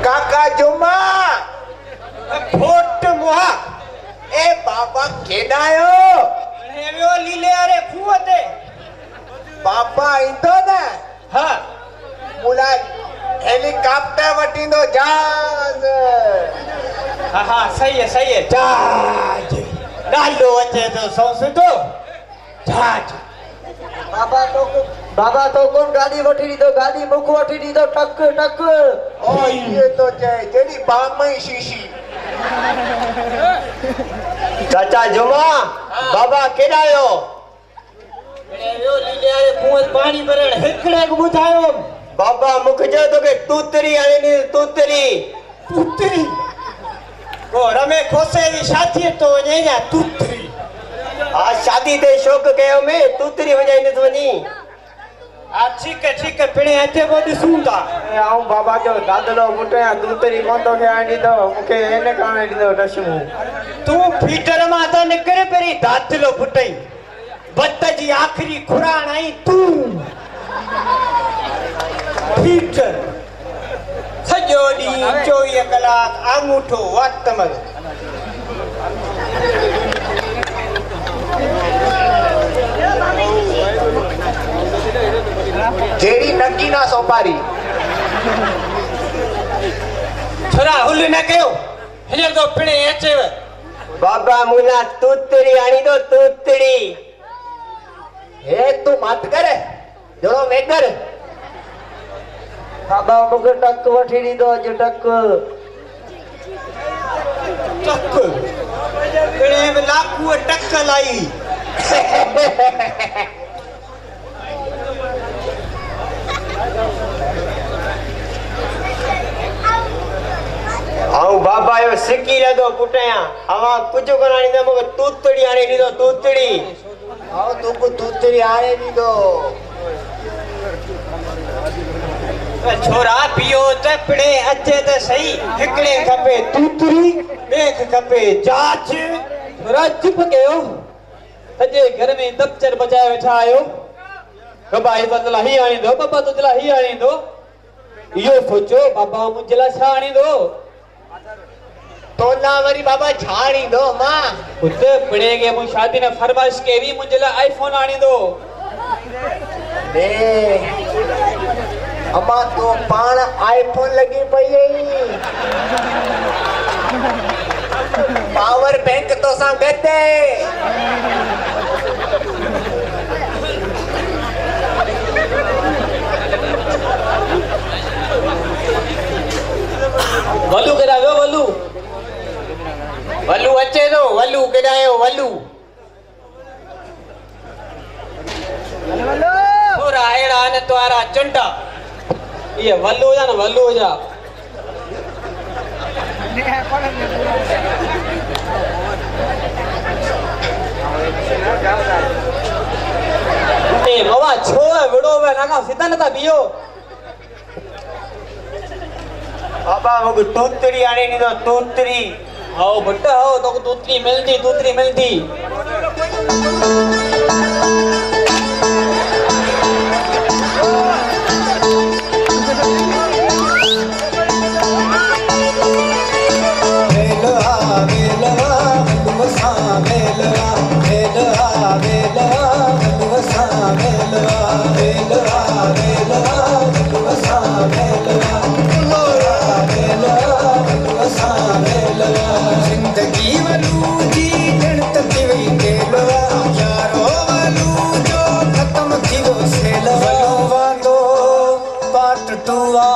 કાકા જુમા ફોટ મોહા એ બાબા ખેડાયો એવ્યો લીલે અરે ફુવતે બાપા ઈંધો ને હા મુલા હેલિકોપ્ટર વટીનો જાન હા હા સહી હે જાજ ડાલો વચ્ચે તો સંસદો જાજ बाबा तो कौन गाड़ी वठी दी तो गाड़ी मुख वठी दी तो टक टक ओ ये तो जेडी बामई शीशी चाचा जुमा बाबा केडायो એવ્યો લીલે અરે ફુવત પાણી ભરેડ હેકડે બુધાયો बाबा मुख जो तो के तूतरी आने नी तूतरी પુત્રી ઓ રમે ખોસે ની સાથી તો નેયા તુત્રી आ शादी दे शौक कयो में तूतरी वजाई न वनी આ ठीक है पिणे हथे बोदी सुंदा आऊं बाबा जो दादलो मुटे तूतरी कोंतो के आनी दो मुके एने काने दी दो टशमु तू फीटर में तो निकरे पेरी दातलो फुटई बत्त जी आखरी खुरान आई तू फीटर सजोडी 24 કલાક આંગૂઠો વાત તમારો पारी छोरा हुल न कयो हींअर तो पिणे अचेव बाबा मुला तूतरी आणी दो तूतरी हे तू मत कर जड़ो वेकर बाबा मुखे टक वठी ॾींदो अॼु टक टक पिणे में लाकूअ टक लाई आऊं बाबा यो सिकी लदो पुटया हवा कुछ कोन आणींदो मुखे तूतड़ी आणी ॾींदो तूतड़ी आओ तू को तूतरी आणे नी दो छोरा पियो त पिणे अचे त सही हिकड़े खपे तूतरी ॿिए खपे जाच छोरा चुप कयो सॼे घर में दफ़्तर बचाए वेठा आहियो बाबा ही तुंहिंजे लाइ हीअ आणींदो बाबा तुंहिंजे लाइ हीअ आणींदो इहो सोचो बाबा मुंहिंजे लाइ छा आणींदो तोला वरी बाबा छाड़ी दो मां पुट पिणे के मूं शादी में फरमाइश कई मुंहिंजे लाइ आईफोन आणींदो ने अम्मा तो पाण आईफोन लगी पई है पावर बैंक तो सा गते वलू करायो वलू वलू अचे तो वलू केॾायो वलू छोरा अहिड़ा न तुआरा चुंडा ये वलू जा न वलू जा ए मवा छो विड़ो वे ना सीधा न था बियो बाबा मुखे तूतड़ी आणी ॾींदो तूतड़ी आओ बट्टा आओ तो तूतरी मिलती जिंदगी वलू जी जण तकी वई केलवा यारो वलू जो खत्म थी वो सेलवा वांदो पाट टुआ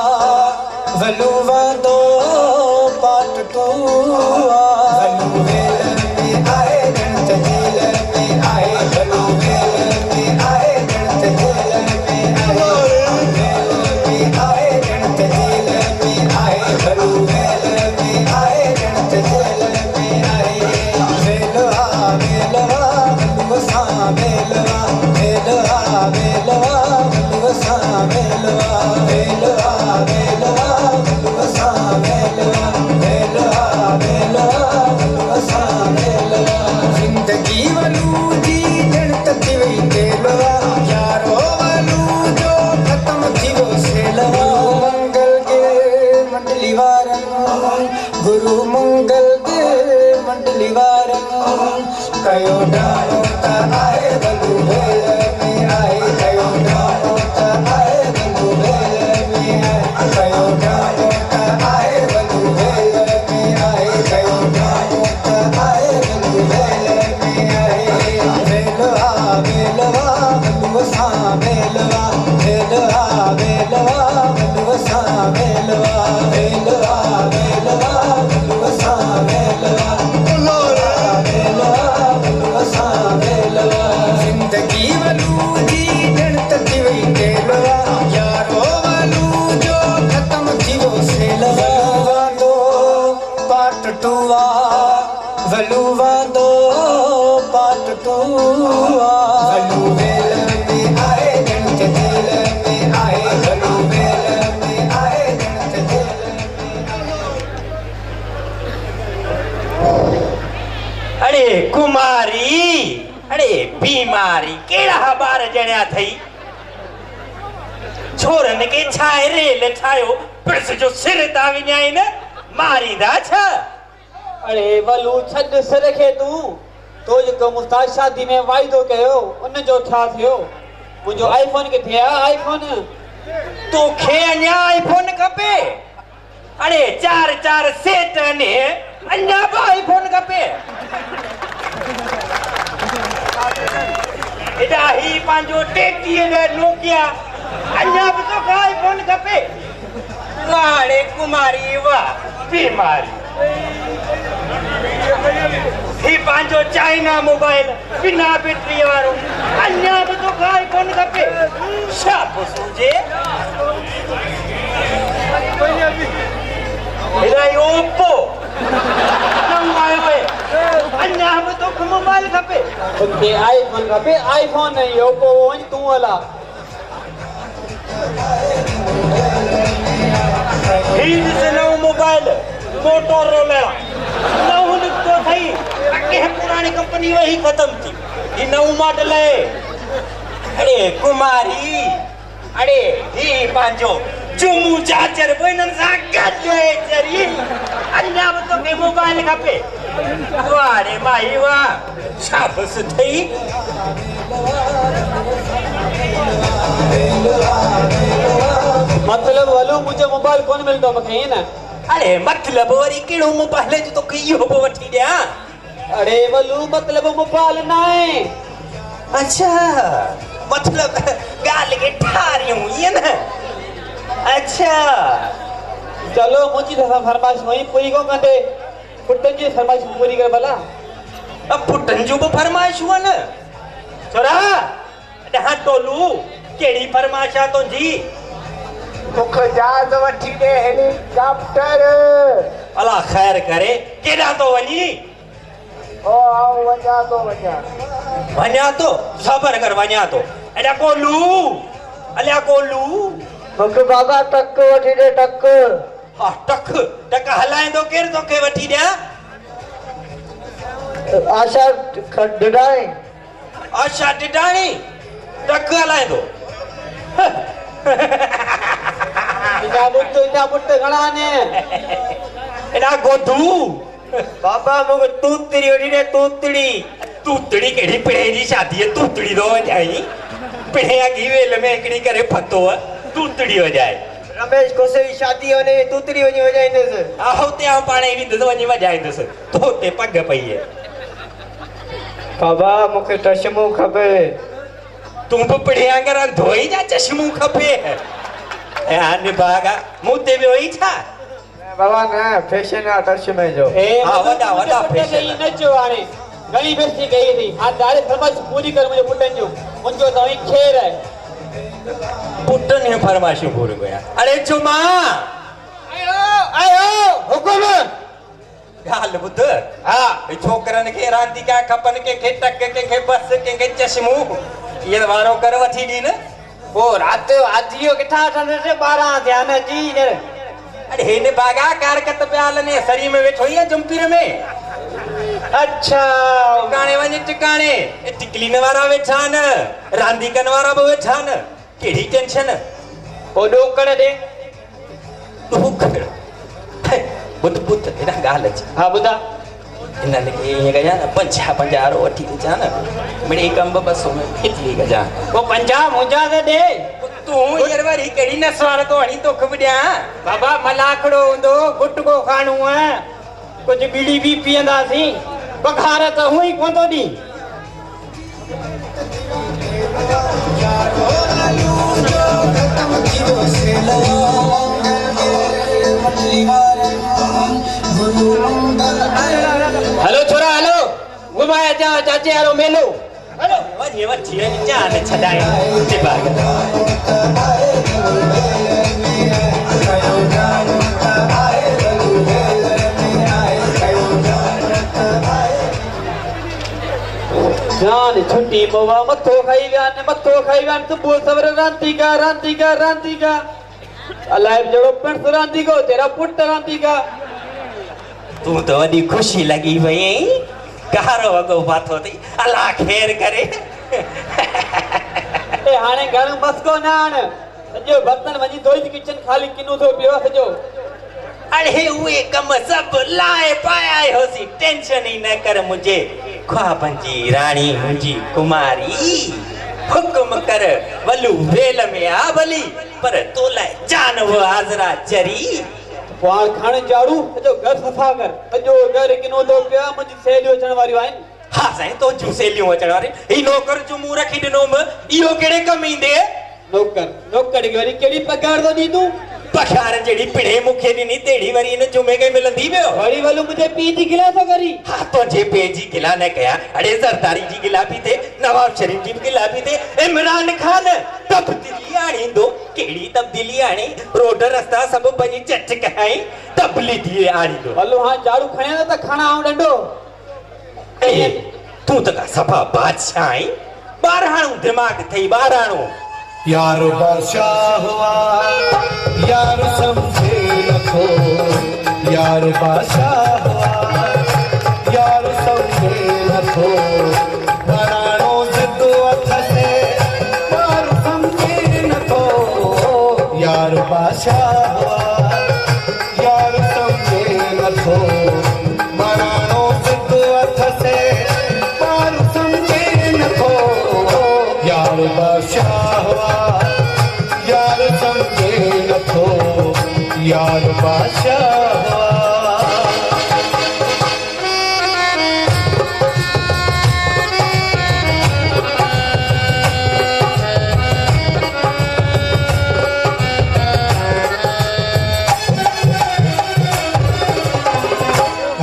वलू वांदो पाट टुआ वलू वेल में आए जण तजेल में आए वलू वेल में आए जण तजेल में आए जण तजेल में आए वलू वेल में आए जण तजेल जिंदगी वलू जी जण तकी वई केलवा यारो वलू जो खत्म थी वो सेलवा मंगल के मंडली वारन गुरु मंगल के मंडली वारन कयो डालो ता आए वलू वेल में आए कयो डालो ता आए वलू वेल में आए कयो डालो ता आए वलू वेल में आए कयो डालो ता आए वलू वेल में आए वेलवा वेलवा वलू सा वेलवा वेलवा वेलवा वलू सा वेलवा वेलवा वेलवा वलू सा वेलवा जिंदगी वलू जी जण तकी वई केलवा यारो वलू जो खत्म थी वो सेलवा वांदो पाट टुआ वलू वांदो पाट टुआ वलू वेल में आए जण तजेल में आए वलू वेल में आए जण तजेल अरे कुमारी अरे बीमारी केड़ा बार जणिया थई छोरन के छाए रेल ठायो पिड़स जो सिर ता विञाई न मारीदा छा अरे वलू छद सिर खे तो जो मुस्ताद शादी में वाइदो कयो उन जो छा थियो मुझो आईफोन के थिया आईफोन तोखे अञा आईफोन खपे अरे 4 सेट ने अञा बि आईफोन खपे एॾा ही पंहिंजो 33 नोकिया अञा बि तोखे आईफोन खपे वाड़े कुमारी वाह बीमारी ही पंहिंजो चाइना मोबाइल बिना बैटरी वारो अञा बि तोखे आईफोन खपे छा पोइ सूझे इलाही ओप्पो नओं आयो आहे अञा बि तोखे मोबाइल खपे तोखे आईफोन खपे आईफोन नहीं ओप्पो वञ तूं हला ही ॾिस नओं मोबाइल मोटोरोला नओं निकितो अथई कंहिं पुराणी कंपनी वही ख़तम थी ही नओं मॉडल आहे अरे कुमारी अरे ही पंहिंजो चुमू चाचर बि हिननि सां गॾु आहे चरी अञा बि तोखे मोबाइल खपे वाह रे माई वाह छा बसि अथई मतलब हलो मुझे मोबाइल कोन मिलंदो मूंखे ईअं न अरे मतलब वरी कहिड़ो मोबाइल जो तोखे इहो बि वठी ॾियां अरे वलू मतलब मोबाइल न आहे अच्छा मतलब ॻाल्हि खे ठारियूं ईअं न अच्छा चलो मुंहिंजी फरमाइश हुई पूरी कोन कंदे पुटनि जी फरमाइश पूरी कर भला अब पुटनि जूं बि फरमाइश हुआ न छोरा ॾहां टोलू कहिड़ी फरमाइश आहे तुंहिंजी मूंखे जहाज वठी ॾे हेलीकॉप्टर अला ख़ैर करे केॾां थो वञी ओ आऊं वञा थो सबर कर वञा थो एॾा कोलू अलिया कोलू मूंखे बाबा टक वठी ॾे टक हा टक हलाईंदो केरु तोखे वठी ॾियां आशा ॾिडाई आशा टिटाणी टक हलाईंदो इना पुट घणा ने एॾा गोधू बाबा मूंखे तूतरी वठी ॾे तूतड़ी कहिड़ी पिणे जी शादी आहे तूतड़ी थो वॼाई पिणे अॻी वेल में हिकिड़ी करे फतो तूतड़ी वॼाए रमेश कोसे जी शादी वञे तूतरी वञी वॼाईंदुसि हा हुते आउं पाणे ई वेंदुसि वञी वॼाईंदुसि तो हुते पग पई आहे बाबा मूंखे चश्मो खपे तूं बि पिणे वांगुरु अंधो ई जा चश्मो खपे ऐं निभागा मूं ते वियो ई छा बाबा न फैशन आहे चश्मे जो हा वॾा फैशन न चयो हाणे घणी बेइज्जती कई थी हाणे दादी फरमाइश पूरी कर मुंहिंजे पुटनि जूं मुंहिंजो तव्हां खेर आहे पुटनि जूं फरमाइशूं पूरियूं कयां अरे चुमा आयो हुकुम ॻाल्हि ॿुध हा छोकिरनि खे रांदीका खपनि कंहिंखे टक कंहिंखे बस कंहिंखे चश्मो इहे वारो कर वठी ॾी न पोइ राति आजियो किथां वठंदुसि 12 ध्यान जी अरे हिन बागा कारकत पिया हलनि सरी में वेठो ई आहे जंपीर में अच्छा टिकाणे वञे टिकाणे टिकलीन वारा वेठा आहिनि रांदीकनि वारा बि वेठा आहिनि कहिड़ी टेंशन पोइ ॾोकड़ ॾे ॿुध हेॾा ॻाल्हि अचे हा ॿुधा हिननि खे ईअं कजां न 50 वारो वठी अचां न मिड़ेई कम 200 में केतिरी कजां पोइ 50 मुंहिंजा त ॾे तूं हींअर वरी कहिड़ी नसवार तो हणी तोखे बि ॾियां बाबा मलाखड़ो हूंदो गुटको खाणो आहे कुझु बीड़ी बि पीअंदासीं पघार त हूअं ई कोन थो ॾी हलो छोरा हलो घुमाए अचां चाचे वारो मेलो हलो वञी वठी वञी जान छॾाए दिमाग़ जान छुट्टी मोवा मथो खाई विया सुबुह सवेर रांदीका अलाए जहिड़ो पिणस रांदीको तेरा पुट रांदीका तूं त वॾी ख़ुशी लॻी वई आहीं कारो वॻो पातो अथई अलाह ख़ैर करे ए हाणे घर मस्को न आण सॼो बर्तन वञी धोई किचन खाली किनो थो पियो सॼो अड़े उहे कम सभु लाए पाया होसीं टेंशन ई न कर मुंहिंजे ख्वाबनि जी राणी मुंहिंजी कुमारी हुक्म कर वलू वेल में आ भली पर तो लाए जान वो हाजरा चरी वाण खाने झाड़ू जो घर सफा कर जो घर किनो तो पिया मुंहिंजी सहेलियूं अचण वारियूं आहिनि हाँ साईं तो जूं सहेलियूं अचण वारी ही नौकर जो मुंह रखी ॾिनो इहो कहिड़े कम ईंदे नौकर खे वरी कहिड़ी पघार थो ॾींदू पघार जहिड़ी पिणे मूंखे ॾिनी तेड़ी वरी हिन जुमे खे मिलंदी वियो वरी वलू मुंहिंजे पीउ जी गिला थो करी हाँ तुंहिंजे पीउ जी गिला न कया अड़े ज़रदारी जी गिला पई थिए नवाब शरीफ जी गिला पई थिए इमरान खान तब्दीली आणींदो कहिड़ी तब्दीली आणी रोड रस्ता सभु पंहिंजी चट कहाई तब्दीली आणींदो वलू हां झाड़ू खणे त खाना आऊं डंडो तूं त का सभा बादशाह आई ॿारहाणो दिमाग़ थई ॿारहाणो यारो बादशाह हुआ यार समझे रखो यार बादशाह हुआ यार समझे रखो बरानो जिद्दो अथसे यार समझे रखो यार बादशाह हुआ यार समझे रखो बरानो जिद्दो अथसे यार समझे रखो यार बादशाह हुआ यार समझे नथो यार बादशाह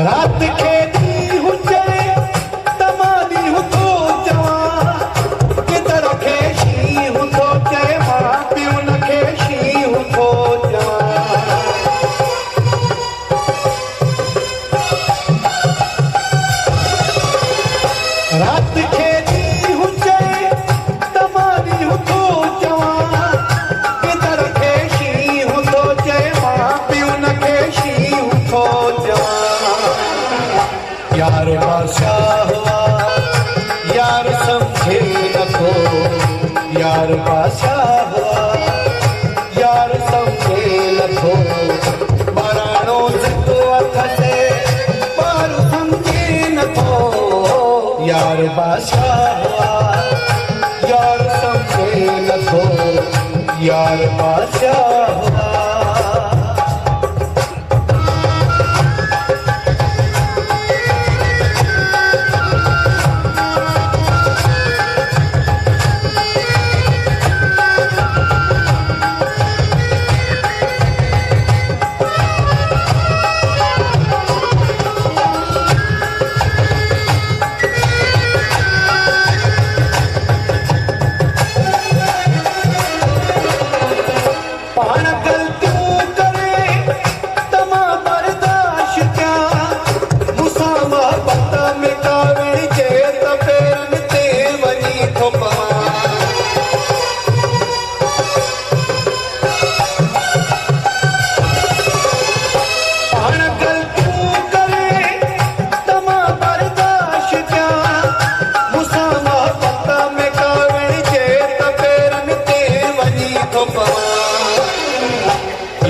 रात के दी हुजे तमादी हुतो जवां किधर खेशी हुतो चए मां पियो न खेशी हुतो जवां रात के दी हुजे तमादी हुतो जवां किधर खेशी हुतो चए मां पियो न खेशी हुतो जवां यार बादशाह हुआ यार समझे रखो यार बादशाह हुआ यार समझे रखो बरानो जिद्दो अथसे पर समझे नथो यार बादशाह हुआ यार समझे नथो यार बादशाह हुआ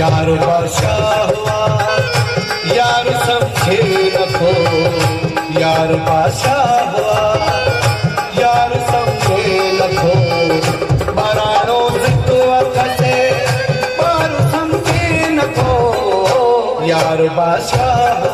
यार बादशाह हुआ यार समझे रखो यार बादशाह हुआ यार समझे रखो बरानो जिद्दो अथसे पर समझे नथो यार बादशाह